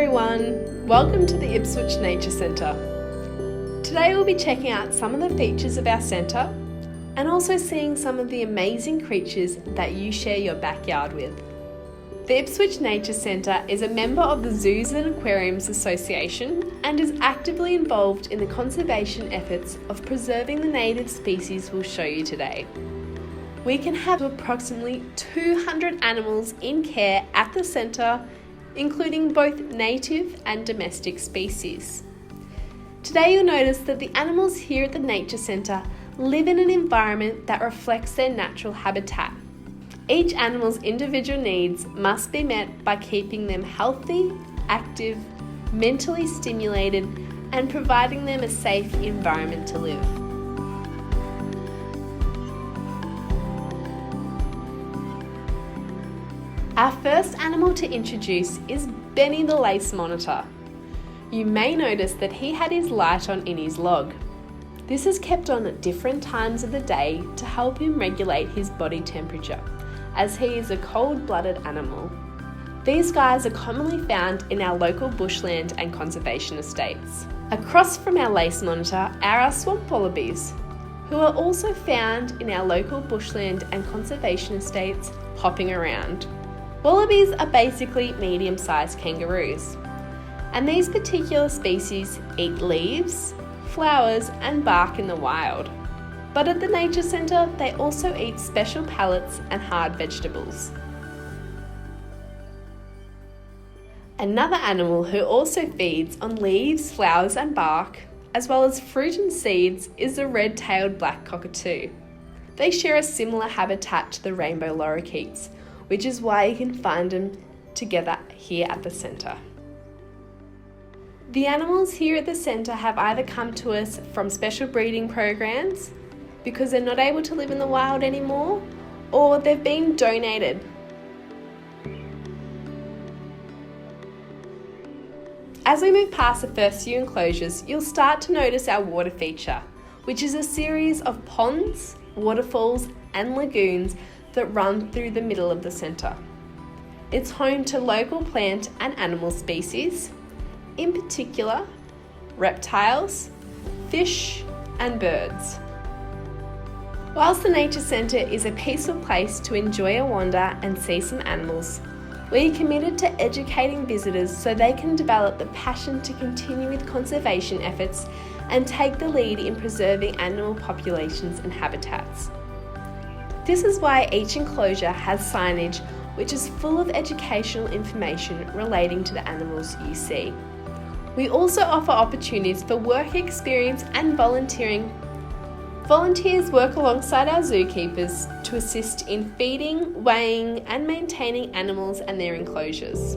everyone, welcome to the Ipswich Nature Centre. Today we'll be checking out some of the features of our centre and also seeing some of the amazing creatures that you share your backyard with. The Ipswich Nature Centre is a member of the Zoos and Aquariums Association and is actively involved in the conservation efforts of preserving the native species we'll show you today. We can have approximately 200 animals in care at the centre, including both native and domestic species. Today you'll notice that the animals here at the Nature Centre live in an environment that reflects their natural habitat. Each animal's individual needs must be met by keeping them healthy, active, mentally stimulated, and providing them a safe environment to live. Our first animal to introduce is Benny the Lace Monitor. You may notice that he had his light on in his log. This is kept on at different times of the day to help him regulate his body temperature, as he is a cold-blooded animal. These guys are commonly found in our local bushland and conservation estates. Across from our lace monitor are our swamp wallabies, who are also found in our local bushland and conservation estates hopping around. Wallabies are basically medium-sized kangaroos, and these particular species eat leaves, flowers and bark in the wild. But at the Nature Centre, they also eat special pellets and hard vegetables. Another animal who also feeds on leaves, flowers and bark, as well as fruit and seeds, is the red-tailed black cockatoo. They share a similar habitat to the rainbow lorikeets, which is why you can find them together here at the centre. The animals here at the centre have either come to us from special breeding programs because they're not able to live in the wild anymore, or they've been donated. As we move past the first few enclosures, you'll start to notice our water feature, which is a series of ponds, waterfalls and lagoons that run through the middle of the centre. It's home to local plant and animal species, in particular reptiles, fish and birds. Whilst the Nature Centre is a peaceful place to enjoy a wander and see some animals, we're committed to educating visitors so they can develop the passion to continue with conservation efforts and take the lead in preserving animal populations and habitats. This is why each enclosure has signage which is full of educational information relating to the animals you see. We also offer opportunities for work experience and volunteering. Volunteers work alongside our zookeepers to assist in feeding, weighing and maintaining animals and their enclosures.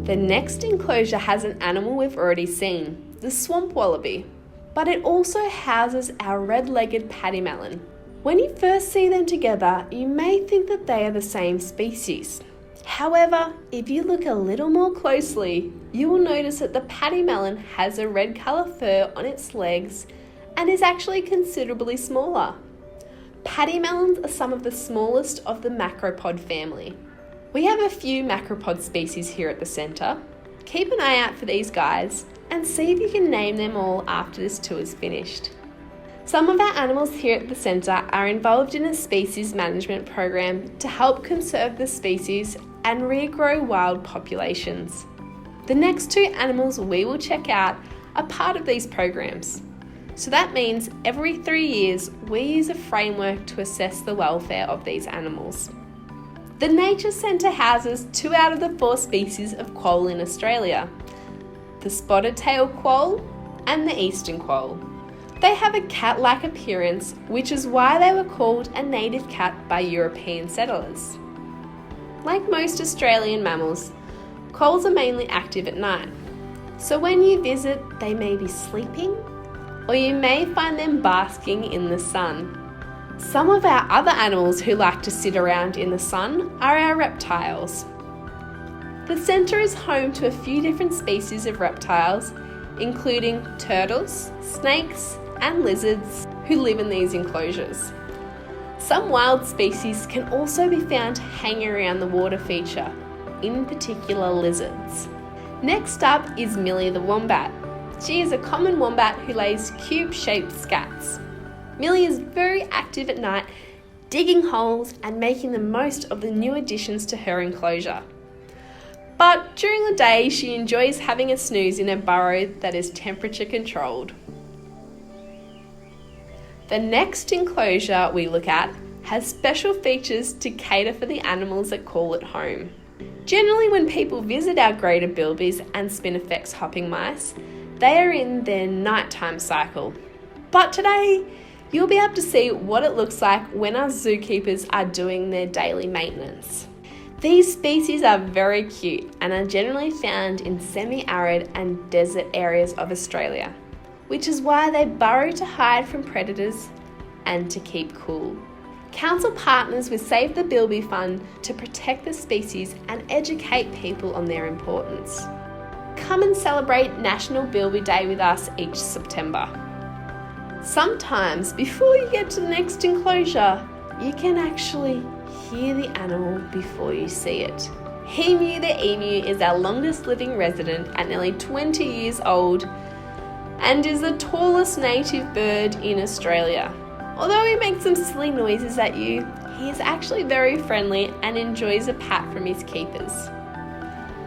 The next enclosure has an animal we've already seen, the swamp wallaby, but it also houses our red-legged Pademelon. When you first see them together, you may think that they are the same species. However, if you look a little more closely, you will notice that the Pademelon has a red colour fur on its legs and is actually considerably smaller. Pademelons are some of the smallest of the macropod family. We have a few macropod species here at the centre. Keep an eye out for these guys and see if you can name them all after this tour is finished. Some of our animals here at the centre are involved in a species management program to help conserve the species and regrow wild populations. The next two animals we will check out are part of these programs. So that means every 3 years we use a framework to assess the welfare of these animals. The Nature Centre houses 2 out of the 4 species of quoll in Australia, the spotted-tailed quoll and the eastern quoll. They have a cat-like appearance, which is why they were called a native cat by European settlers. Like most Australian mammals, quolls are mainly active at night. So when you visit, they may be sleeping, or you may find them basking in the sun. Some of our other animals who like to sit around in the sun are our reptiles. The centre is home to a few different species of reptiles, including turtles, snakes and lizards who live in these enclosures. Some wild species can also be found hanging around the water feature, in particular lizards. Next up is Millie the Wombat. She is a common wombat who lays cube-shaped scats. Millie is very active at night, digging holes and making the most of the new additions to her enclosure. But during the day, she enjoys having a snooze in a burrow that is temperature controlled. The next enclosure we look at has special features to cater for the animals that call it home. Generally, when people visit our greater bilbies and Spinifex hopping mice, they are in their nighttime cycle. But today, you'll be able to see what it looks like when our zookeepers are doing their daily maintenance. These species are very cute and are generally found in semi-arid and desert areas of Australia, which is why they burrow to hide from predators and to keep cool. Council partners with Save the Bilby Fund to protect the species and educate people on their importance. Come and celebrate National Bilby Day with us each September. Sometimes, before you get to the next enclosure, you can actually hear the animal before you see it. Emu the emu is our longest living resident at nearly 20 years old and is the tallest native bird in Australia. Although he makes some silly noises at you, he is actually very friendly and enjoys a pat from his keepers.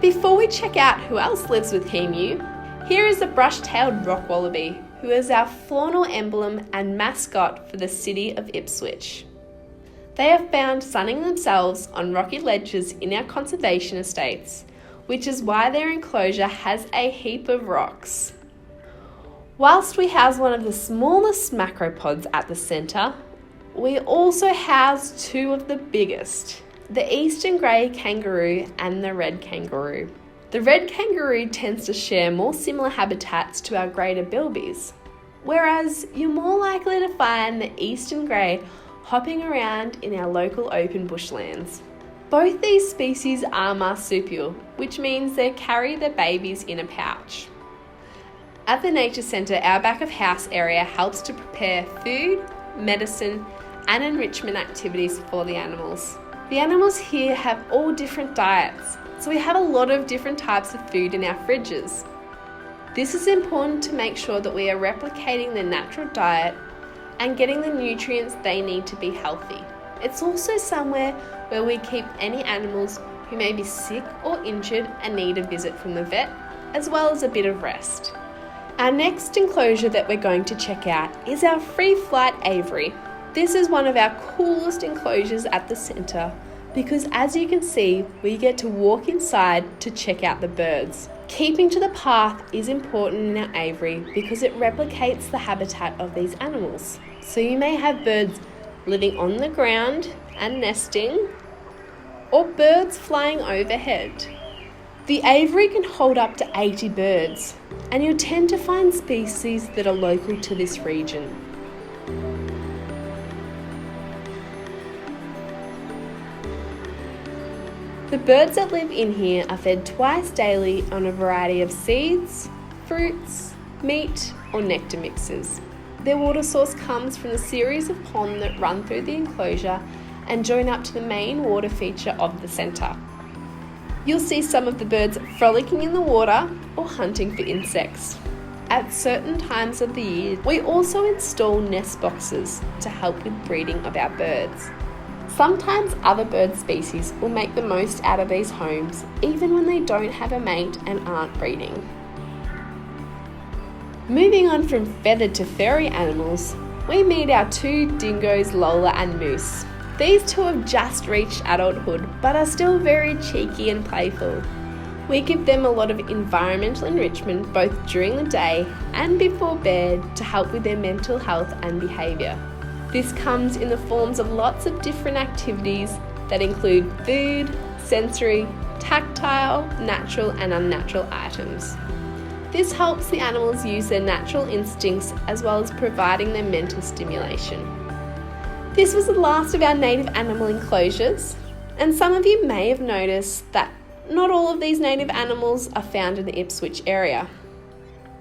Before we check out who else lives with emu, here is the brush-tailed Rock-wallaby, who is our faunal emblem and mascot for the city of Ipswich. They are found sunning themselves on rocky ledges in our conservation estates, which is why their enclosure has a heap of rocks. Whilst we house one of the smallest macropods at the centre, we also house two of the biggest, the eastern grey kangaroo and the red kangaroo. The red kangaroo tends to share more similar habitats to our greater bilbies, whereas you're more likely to find the eastern grey hopping around in our local open bushlands. Both these species are marsupial, which means they carry their babies in a pouch. At the Nature Centre, our back of house area helps to prepare food, medicine and enrichment activities for the animals. The animals here have all different diets, so we have a lot of different types of food in our fridges. This is important to make sure that we are replicating their natural diet and getting the nutrients they need to be healthy. It's also somewhere where we keep any animals who may be sick or injured and need a visit from the vet, as well as a bit of rest. Our next enclosure that we're going to check out is our free flight aviary. This is one of our coolest enclosures at the centre because, as you can see, we get to walk inside to check out the birds. Keeping to the path is important in our aviary because it replicates the habitat of these animals. So you may have birds living on the ground and nesting, or birds flying overhead. The aviary can hold up to 80 birds, and you'll tend to find species that are local to this region. The birds that live in here are fed twice daily on a variety of seeds, fruits, meat or nectar mixes. Their water source comes from a series of ponds that run through the enclosure and join up to the main water feature of the centre. You'll see some of the birds frolicking in the water or hunting for insects. At certain times of the year, we also install nest boxes to help with breeding of our birds. Sometimes other bird species will make the most out of these homes, even when they don't have a mate and aren't breeding. Moving on from feathered to furry animals, we meet our two dingoes, Lola and Moose. These two have just reached adulthood, but are still very cheeky and playful. We give them a lot of environmental enrichment both during the day and before bed to help with their mental health and behaviour. This comes in the forms of lots of different activities that include food, sensory, tactile, natural and unnatural items. This helps the animals use their natural instincts as well as providing them mental stimulation. This was the last of our native animal enclosures, and some of you may have noticed that not all of these native animals are found in the Ipswich area.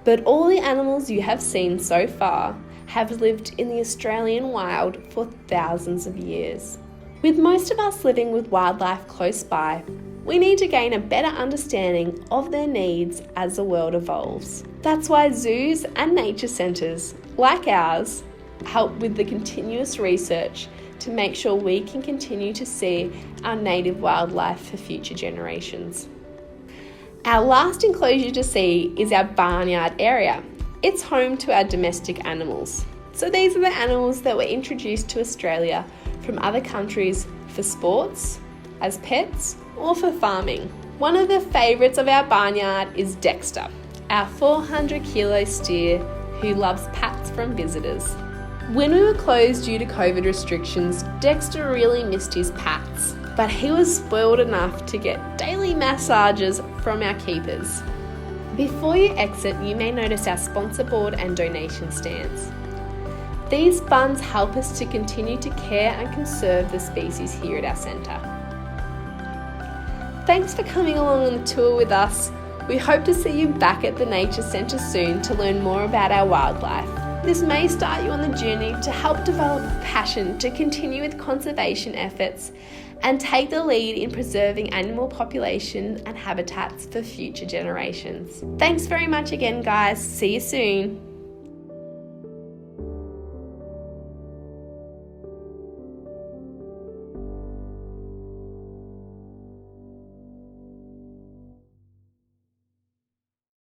But all the animals you have seen so far have lived in the Australian wild for thousands of years. With most of us living with wildlife close by, we need to gain a better understanding of their needs as the world evolves. That's why zoos and nature centres, like ours, help with the continuous research to make sure we can continue to see our native wildlife for future generations. Our last enclosure to see is our barnyard area. It's home to our domestic animals. So these are the animals that were introduced to Australia from other countries for sports, as pets, or for farming. One of the favourites of our barnyard is Dexter, our 400-kilo steer who loves pats from visitors. When we were closed due to COVID restrictions, Dexter really missed his pats, but he was spoiled enough to get daily massages from our keepers. Before you exit, you may notice our sponsor board and donation stands. These funds help us to continue to care and conserve the species here at our centre. Thanks for coming along on the tour with us. We hope to see you back at the Nature Centre soon to learn more about our wildlife. This may start you on the journey to help develop a passion to continue with conservation efforts and take the lead in preserving animal population and habitats for future generations. Thanks very much again, guys. See you soon.